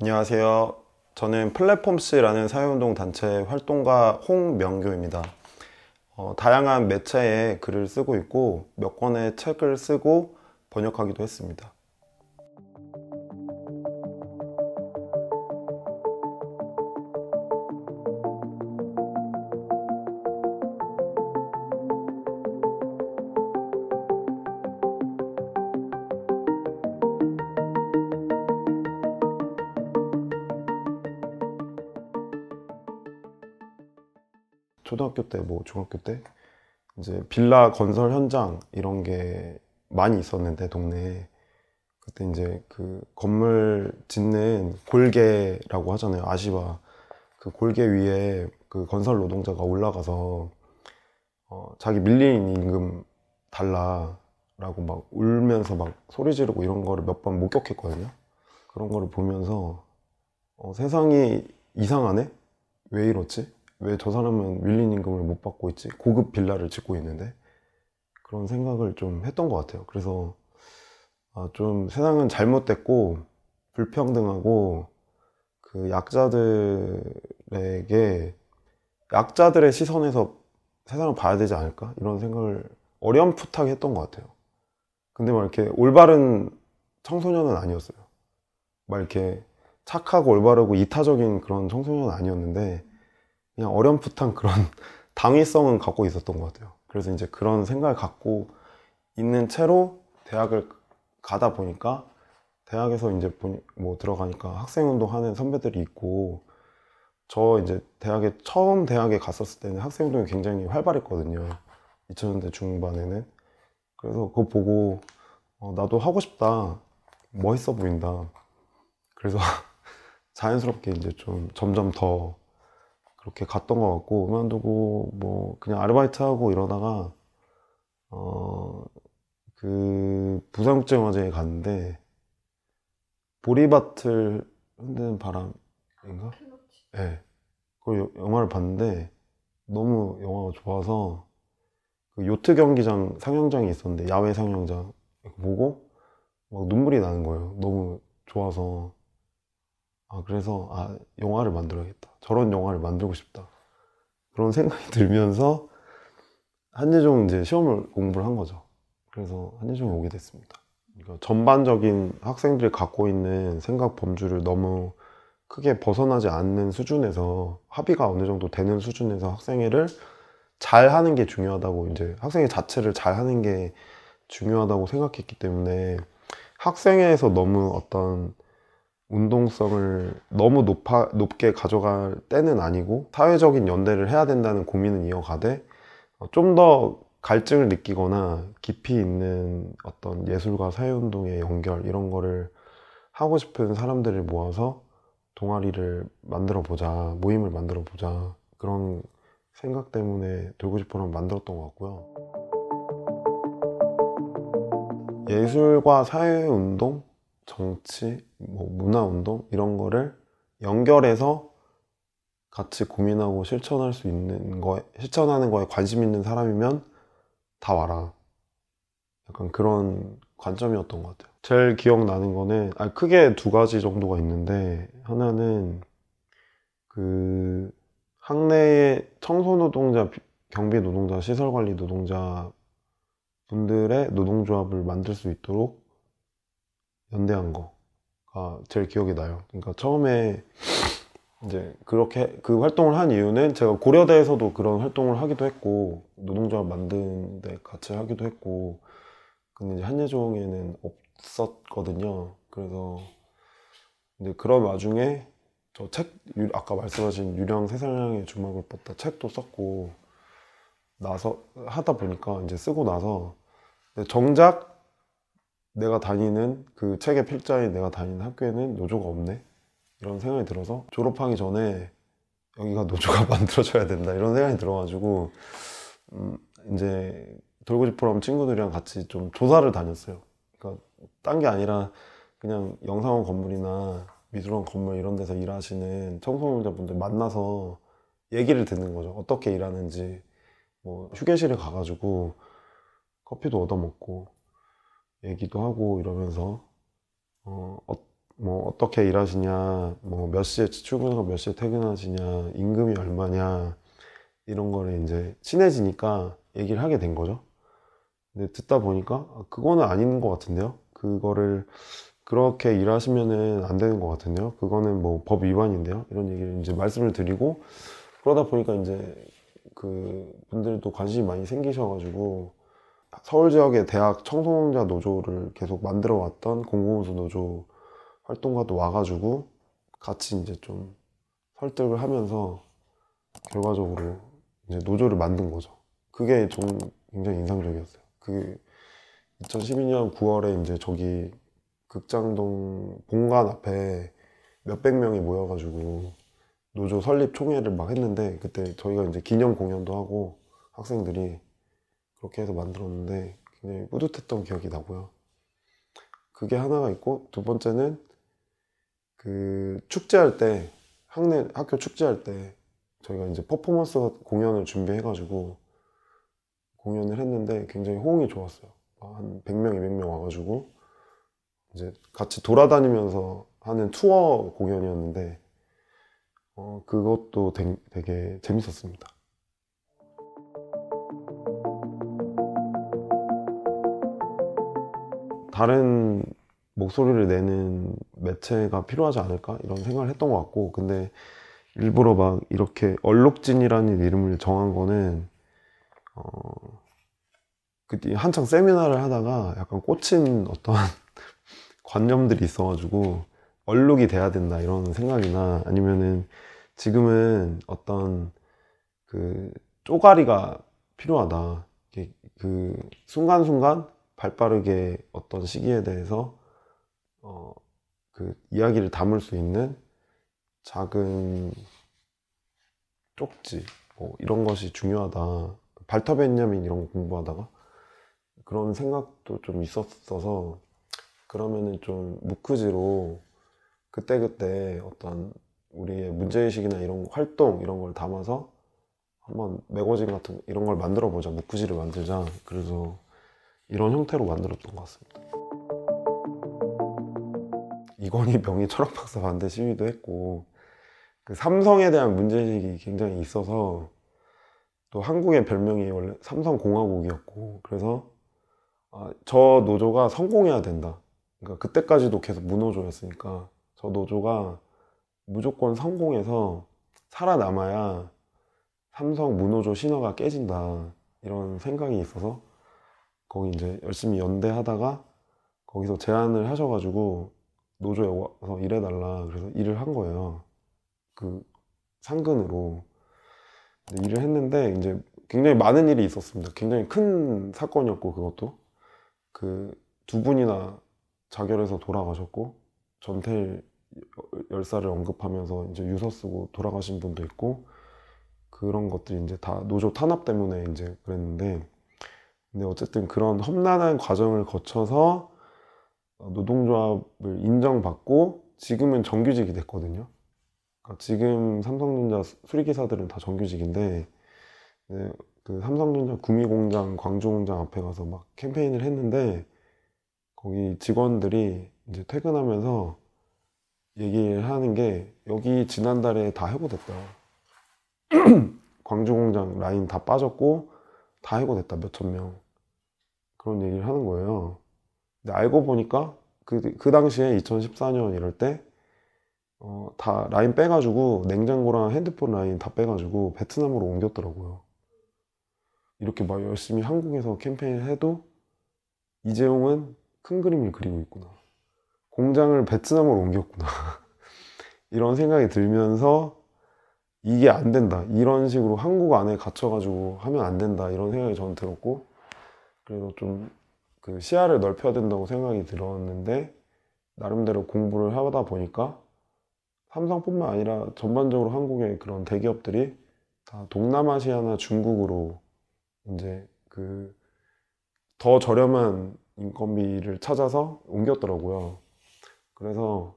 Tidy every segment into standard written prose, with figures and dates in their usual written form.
안녕하세요. 저는 플랫폼스라는 사회운동 단체 활동가 홍명교입니다. 다양한 매체에 글을 쓰고 있고 몇 권의 책을 쓰고 번역하기도 했습니다. 초등학교 때, 중학교 때 이제 빌라 건설 현장 이런 게 많이 있었는데 동네에 그때 이제 그 건물 짓는 골개라고 하잖아요. 아시바 그 골개 위에 그 건설 노동자가 올라가서 자기 밀린 임금 달라라고 막 울면서 막 소리 지르고 이런 거를 몇 번 목격했거든요. 그런 거를 보면서 세상이 이상하네? 왜 이렇지? 왜 저 사람은 밀린 임금을 못 받고 있지? 고급 빌라를 짓고 있는데? 그런 생각을 좀 했던 것 같아요. 그래서 좀 세상은 잘못됐고 불평등하고 그 약자들에게 약자들의 시선에서 세상을 봐야 되지 않을까? 이런 생각을 어렴풋하게 했던 것 같아요. 근데 막 이렇게 올바른 청소년은 아니었어요. 막 이렇게 착하고 올바르고 이타적인 그런 청소년은 아니었는데 그냥 어렴풋한 그런 당위성은 갖고 있었던 것 같아요. 그래서 이제 그런 생각을 갖고 있는 채로 대학을 가다 보니까 대학에서 이제 들어가니까 학생운동 하는 선배들이 있고 저 이제 처음 대학에 갔었을 때는 학생운동이 굉장히 활발했거든요. 2000년대 중반에는. 그래서 그거 보고 나도 하고 싶다. 멋있어 보인다. 그래서 자연스럽게 이제 좀 점점 더 그렇게 갔던 것 같고 그만두고 그냥 아르바이트 하고 이러다가 어 그 부산국제영화제에 갔는데 보리밭을 흔드는 바람인가? 네. 그 영화를 봤는데 너무 영화가 좋아서 그 요트 경기장 상영장이 있었는데 야외 상영장 보고 막 눈물이 나는 거예요. 너무 좋아서 그래서 영화를 만들어야겠다. 저런 영화를 만들고 싶다. 그런 생각이 들면서 한예종 이제 시험을 공부를 한 거죠. 그래서 한예종에 오게 됐습니다. 그러니까 전반적인 학생들이 갖고 있는 생각 범주를 너무 크게 벗어나지 않는 수준에서 합의가 어느 정도 되는 수준에서 학생회를 잘 하는 게 중요하다고 이제 학생회 자체를 잘 하는 게 중요하다고 생각했기 때문에 학생회에서 너무 어떤 운동성을 너무 높게 가져갈 때는 아니고 사회적인 연대를 해야 된다는 고민은 이어가되 좀 더 갈증을 느끼거나 깊이 있는 어떤 예술과 사회운동의 연결 이런 거를 하고 싶은 사람들을 모아서 동아리를 만들어 보자, 모임을 만들어 보자 그런 생각 때문에 돌고 싶어는 만들었던 것 같고요. 예술과 사회운동, 정치, 문화운동 이런 거를 연결해서 같이 고민하고 실천할 수 있는 실천하는 거에 관심 있는 사람이면 다 와라. 약간 그런 관점이었던 것 같아요. 제일 기억나는 거는 크게 두 가지 정도가 있는데 하나는 그 학내의 청소노동자, 경비노동자, 시설관리 노동자 분들의 노동조합을 만들 수 있도록 연대한 거가 제일 기억이 나요. 그러니까 처음에 이제 그렇게 그 활동을 한 이유는 제가 고려대에서도 그런 활동을 하기도 했고 노동조합 만드는데 같이 하기도 했고 근데 이제 한예종에는 없었거든요. 그래서 이제 그런 와중에 아까 말씀하신 유령 세상의 주먹을 뻗다 책도 썼고 나서 하다 보니까 이제 쓰고 나서 근데 정작 내가 다니는 그 책의 필자인 내가 다니는 학교에는 노조가 없네 이런 생각이 들어서 졸업하기 전에 여기가 노조가 만들어져야 된다 이런 생각이 들어가지고 이제 돌고지 포럼 친구들이랑 같이 좀 조사를 다녔어요. 그러니까 딴 게 아니라 그냥 영상원 건물이나 미술원 건물 이런 데서 일하시는 청소년자분들 만나서 얘기를 듣는 거죠. 어떻게 일하는지 휴게실에 가가지고 커피도 얻어먹고 얘기도 하고 이러면서 뭐 어떻게 일하시냐, 뭐 몇 시에 출근하고 몇 시에 퇴근하시냐, 임금이 얼마냐, 이런 거를 이제 친해지니까 얘기를 하게 된 거죠. 근데 듣다 보니까 그거는 아닌 것 같은데요. 그거를 그렇게 일하시면은 안 되는 것 같은데요. 그거는 뭐 법 위반인데요. 이런 얘기를 이제 말씀을 드리고, 그러다 보니까 이제 그 분들도 관심이 많이 생기셔가지고 서울 지역의 대학 청소년자 노조를 계속 만들어 왔던 공공운수 노조 활동가도 와가지고 같이 이제 좀 설득을 하면서 결과적으로 이제 노조를 만든 거죠. 그게 좀 굉장히 인상적이었어요. 그 2012년 9월에 이제 저기 극장동 본관 앞에 몇백 명이 모여가지고 노조 설립 총회를 막 했는데, 그때 저희가 이제 기념 공연도 하고 학생들이 그렇게 해서 만들었는데 굉장히 뿌듯했던 기억이 나고요. 그게 하나가 있고, 두 번째는 그 축제할 때, 학교 축제할 때 저희가 이제 퍼포먼스 공연을 준비해가지고 공연을 했는데 굉장히 호응이 좋았어요. 한 100명, 200명 와가지고 이제 같이 돌아다니면서 하는 투어 공연이었는데 그것도 되게 재밌었습니다. 다른 목소리를 내는 매체가 필요하지 않을까 이런 생각을 했던 것 같고, 근데 일부러 막 이렇게 얼룩진이라는 이름을 정한 거는 그때 한창 세미나를 하다가 약간 꽂힌 어떤 관념들이 있어가지고 얼룩이 돼야 된다 이런 생각이나, 아니면은 지금은 어떤 그 쪼가리가 필요하다. 그 순간순간 발빠르게 어떤 시기에 대해서 그 이야기를 담을 수 있는 작은 쪽지 뭐 이런 것이 중요하다. 발터벤jamin 이런 거 공부하다가 그런 생각도 좀 있었어서, 그러면은 좀 무크지로 그때그때 어떤 우리의 문제의식이나 이런 활동 이런 걸 담아서 한번 매거진 같은 이런 걸 만들어 보자, 무크지를 만들자. 그래서 이런 형태로 만들었던 것 같습니다. 이건희 명의 철학박사 반대 시위도 했고, 그 삼성에 대한 문제의식이 굉장히 있어서, 또 한국의 별명이 원래 삼성공화국이었고, 그래서 저 노조가 성공해야 된다. 그러니까 그때까지도 계속 무노조였으니까 저 노조가 무조건 성공해서 살아남아야 삼성 무노조 신화가 깨진다. 이런 생각이 있어서 거기 이제 열심히 연대하다가 거기서 제안을 하셔가지고 노조에 와서 일해달라. 그래서 일을 한 거예요. 그 상근으로. 근데 일을 했는데 이제 굉장히 많은 일이 있었습니다. 굉장히 큰 사건이었고, 그것도 그 두 분이나 자결해서 돌아가셨고, 전태일 열사를 언급하면서 이제 유서 쓰고 돌아가신 분도 있고, 그런 것들이 이제 다 노조 탄압 때문에 이제 그랬는데, 근데 어쨌든 그런 험난한 과정을 거쳐서 노동조합을 인정받고 지금은 정규직이 됐거든요. 그러니까 지금 삼성전자 수리기사들은 다 정규직인데, 네, 그 삼성전자 구미공장, 광주공장 앞에 가서 막 캠페인을 했는데, 거기 직원들이 이제 퇴근하면서 얘기를 하는 게, 여기 지난달에 다 해고됐다. 광주공장 라인 다 빠졌고 다 해고됐다, 몇천 명. 그런 얘기를 하는 거예요. 근데 알고 보니까 그 당시에 2014년 이럴 때 다 라인 빼가지고 냉장고랑 핸드폰 라인 다 빼가지고 베트남으로 옮겼더라고요. 이렇게 막 열심히 한국에서 캠페인을 해도 이재용은 큰 그림을 그리고 있구나. 공장을 베트남으로 옮겼구나. 이런 생각이 들면서 이게 안 된다. 이런 식으로 한국 안에 갇혀가지고 하면 안 된다. 이런 생각이 저는 들었고, 그래서 좀 그 시야를 넓혀야 된다고 생각이 들었는데, 나름대로 공부를 하다 보니까 삼성뿐만 아니라 전반적으로 한국의 그런 대기업들이 다 동남아시아나 중국으로 이제 그 더 저렴한 인건비를 찾아서 옮겼더라고요. 그래서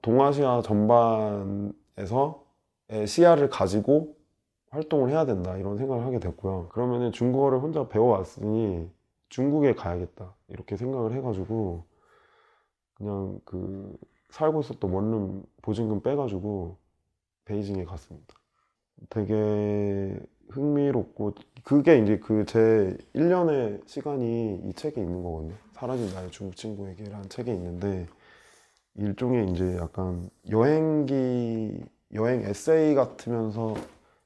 동아시아 전반에서 시야를 가지고 활동을 해야 된다, 이런 생각을 하게 됐고요. 그러면은 중국어를 혼자 배워왔으니 중국에 가야겠다, 이렇게 생각을 해가지고 그냥 그 살고 있었던 원룸 보증금 빼가지고 베이징에 갔습니다. 되게 흥미롭고 그게 이제 그 제 1년의 시간이 이 책에 있는 거거든요. 사라진 나의 중국 친구에게라는 책에 있는데 일종의 이제 약간 여행 에세이 같으면서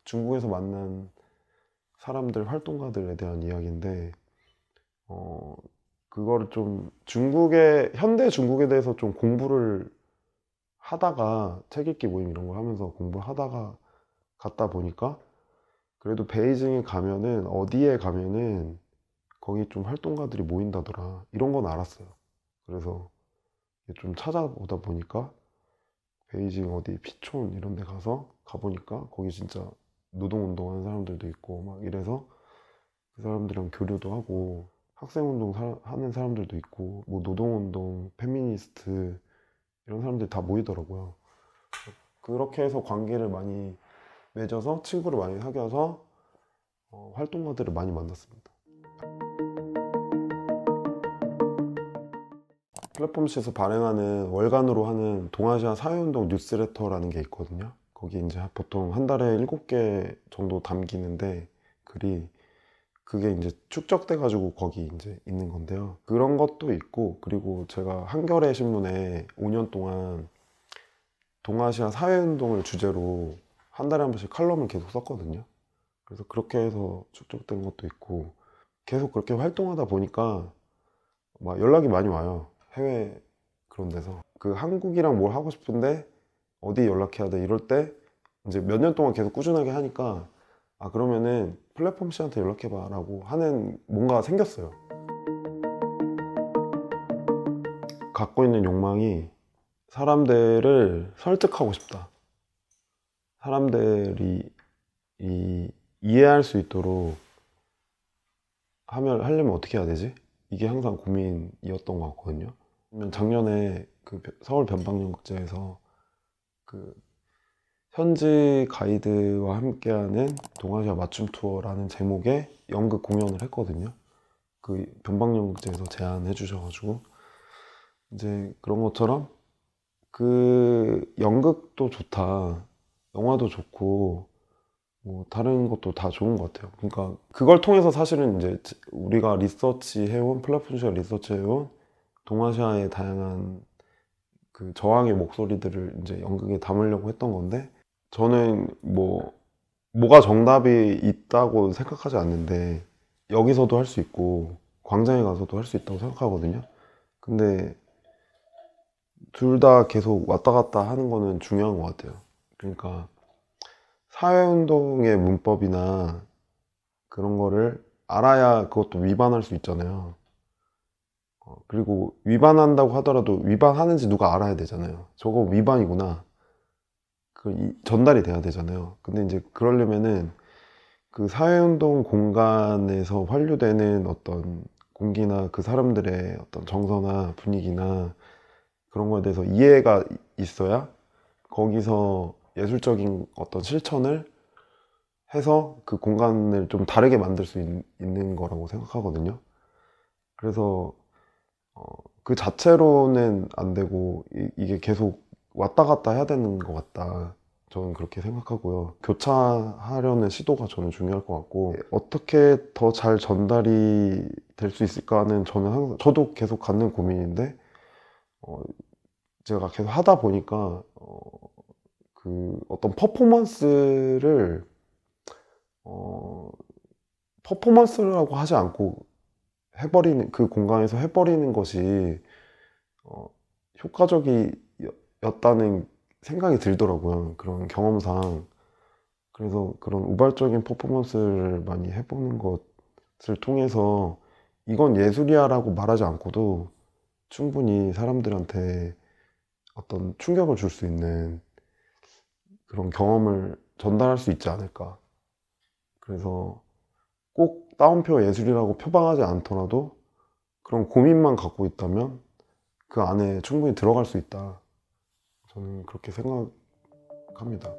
중국에서 만난 사람들, 활동가들에 대한 이야기인데 그거를 좀 현대 중국에 대해서 좀 공부를 하다가 책 읽기 모임 이런 걸 하면서 공부를 하다가 갔다 보니까 그래도 베이징에 가면은 어디에 가면은 거기 좀 활동가들이 모인다더라 이런 건 알았어요. 그래서 좀 찾아보다 보니까 베이징 어디 피촌 이런 데 가보니까 거기 진짜 노동운동 하는 사람들도 있고 막 이래서 그 사람들이랑 교류도 하고 학생운동 하는 사람들도 있고 뭐 노동운동, 페미니스트 이런 사람들이 다 모이더라고요. 그렇게 해서 관계를 많이 맺어서 친구를 많이 사귀어서 활동가들을 많이 만났습니다. 플랫폼시에서 발행하는 월간으로 하는 동아시아 사회운동 뉴스레터라는 게 있거든요. 거기 이제 보통 한 달에 7개 정도 담기는데 글이 그게 이제 축적돼 가지고 거기 이제 있는 건데요. 그런 것도 있고 그리고 제가 한겨레 신문에 5년 동안 동아시아 사회운동을 주제로 한 달에 한 번씩 칼럼을 계속 썼거든요. 그래서 그렇게 해서 축적된 것도 있고 계속 그렇게 활동하다 보니까 막 연락이 많이 와요. 해외 그런 데서 그 한국이랑 뭘 하고 싶은데 어디 연락해야 돼 이럴 때 이제 몇 년 동안 계속 꾸준하게 하니까 아 그러면은 플랫폼 씨한테 연락해봐 라고 하는 뭔가 생겼어요. 갖고 있는 욕망이 사람들을 설득하고 싶다. 사람들이 이해할 수 있도록 하려면 어떻게 해야 되지? 이게 항상 고민이었던 것 같거든요. 작년에 그 서울 변방연극제에서 그 현지 가이드와 함께하는 동아시아 맞춤 투어라는 제목의 연극 공연을 했거든요. 그 변방연극제에서 제안해 주셔가지고 이제 그런 것처럼 그 연극도 좋다, 영화도 좋고 뭐 다른 것도 다 좋은 것 같아요. 그러니까 그걸 통해서 사실은 이제 우리가 리서치해온 플랫폼에서 리서치해온 동아시아의 다양한 그 저항의 목소리들을 이제 연극에 담으려고 했던 건데 저는 뭐가 정답이 있다고 생각하지 않는데 여기서도 할 수 있고 광장에 가서도 할 수 있다고 생각하거든요. 근데 둘 다 계속 왔다 갔다 하는 거는 중요한 것 같아요. 그러니까 사회운동의 문법이나 그런 거를 알아야 그것도 위반할 수 있잖아요. 그리고 위반한다고 하더라도 위반하는지 누가 알아야 되잖아요. 저거 위반이구나. 전달이 돼야 되잖아요. 근데 이제 그러려면은 그 사회운동 공간에서 환류되는 어떤 공기나 그 사람들의 어떤 정서나 분위기나 그런 거에 대해서 이해가 있어야 거기서 예술적인 어떤 실천을 해서 그 공간을 좀 다르게 만들 수 있는 거라고 생각하거든요. 그래서 그 자체로는 안 되고 이게 계속 왔다 갔다 해야 되는 것 같다. 저는 그렇게 생각하고요. 교차하려는 시도가 저는 중요할 것 같고 어떻게 더 잘 전달이 될 수 있을까는 저는 항상 저도 계속 갖는 고민인데 제가 계속 하다 보니까 그 어떤 어, 퍼포먼스라고 하지 않고 해버리는 그 공간에서 해버리는 것이 효과적이었다는 생각이 들더라고요. 그런 경험상. 그래서 그런 우발적인 퍼포먼스를 많이 해보는 것을 통해서 이건 예술이야라고 말하지 않고도 충분히 사람들한테 어떤 충격을 줄 수 있는 그런 경험을 전달할 수 있지 않을까. 그래서 꼭 따옴표 예술이라고 표방하지 않더라도 그런 고민만 갖고 있다면 그 안에 충분히 들어갈 수 있다. 저는 그렇게 생각합니다.